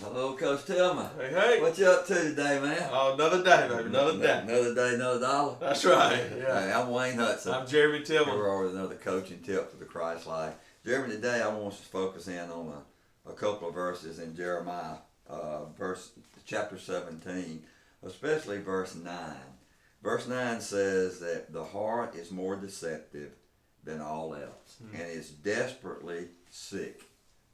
Hello, Coach Tillman. Hey, hey. What you up to today, man? Oh, another day, baby. Another day. Another day, another dollar. That's right. Yeah. Hey, I'm Wayne Hudson. I'm Jeremy Here Tillman. we are with another coaching tip for the Christ life. Jeremy, today I want us to focus in on a couple of verses in Jeremiah, chapter 17, especially verse 9. Verse 9 says that the heart is more deceptive than all else and is desperately sick.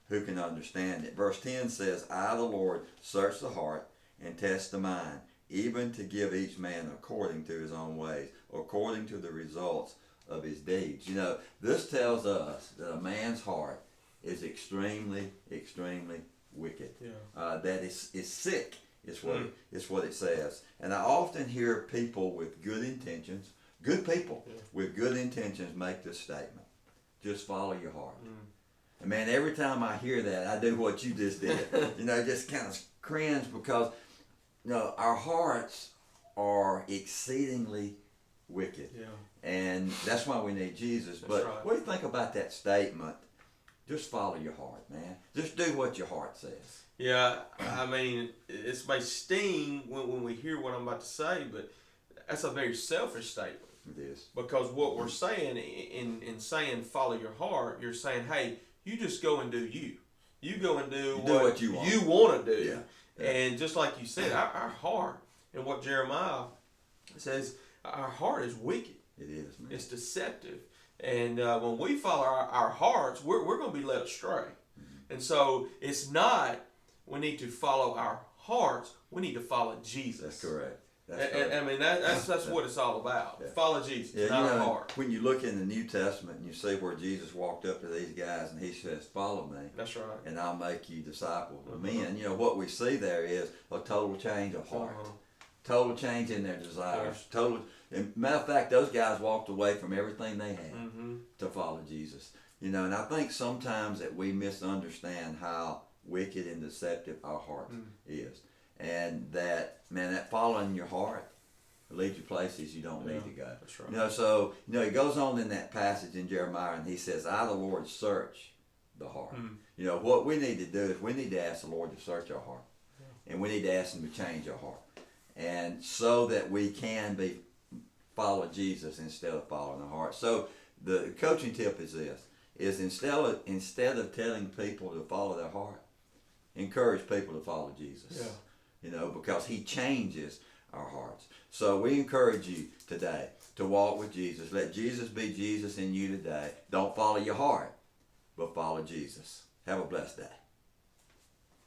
Who can understand it? Verse 10 says, I, the Lord, search the heart and test the mind, even to give each man according to his own ways, according to the results of his deeds. You know, this tells us that a man's heart is extremely, extremely wicked. Yeah. That is sick, is what it says. And I often hear people with good intentions, good people with good intentions make this statement. Just follow your heart. And man, every time I hear that, I do what you just did. Just kind of cringe because, our hearts are exceedingly wicked. Yeah. And that's why we need Jesus. But right. What do you think about that statement? Just follow your heart, man. Just do what your heart says. Yeah, I mean, it's may sting when we hear what I'm about to say, but that's a very selfish statement. It is. Because what we're saying in saying follow your heart, you're saying, hey, you just go and do you. You go and do what you want to do. Yeah. And just like you said, our heart, and what Jeremiah says, our heart is wicked. It is, man. It's deceptive. And when we follow our hearts, we're going to be led astray. And so it's not we need to follow our hearts. We need to follow Jesus. That's correct. I mean, that's what it's all about. Yeah. Follow Jesus, Yeah, not our heart. when you look in the New Testament and you see where Jesus walked up to these guys and he says, follow me. That's right. And I'll make you disciples of men. What we see there is a total change of heart. Total change in their desires. And matter of fact, those guys walked away from everything they had to follow Jesus. And I think sometimes that we misunderstand how wicked and deceptive our heart is. And that following your heart will lead you places you don't need to go. That's right. So he goes on in that passage in Jeremiah and he says, I, the Lord, search the heart. What we need to do is we need to ask the Lord to search our heart. And we need to ask him to change our heart. And so that we can follow Jesus instead of following our heart. So the coaching tip is this, is instead of telling people to follow their heart, encourage people to follow Jesus. Yeah. Because he changes our hearts. So we encourage you today to walk with Jesus. Let Jesus be Jesus in you today. Don't follow your heart, but follow Jesus. Have a blessed day.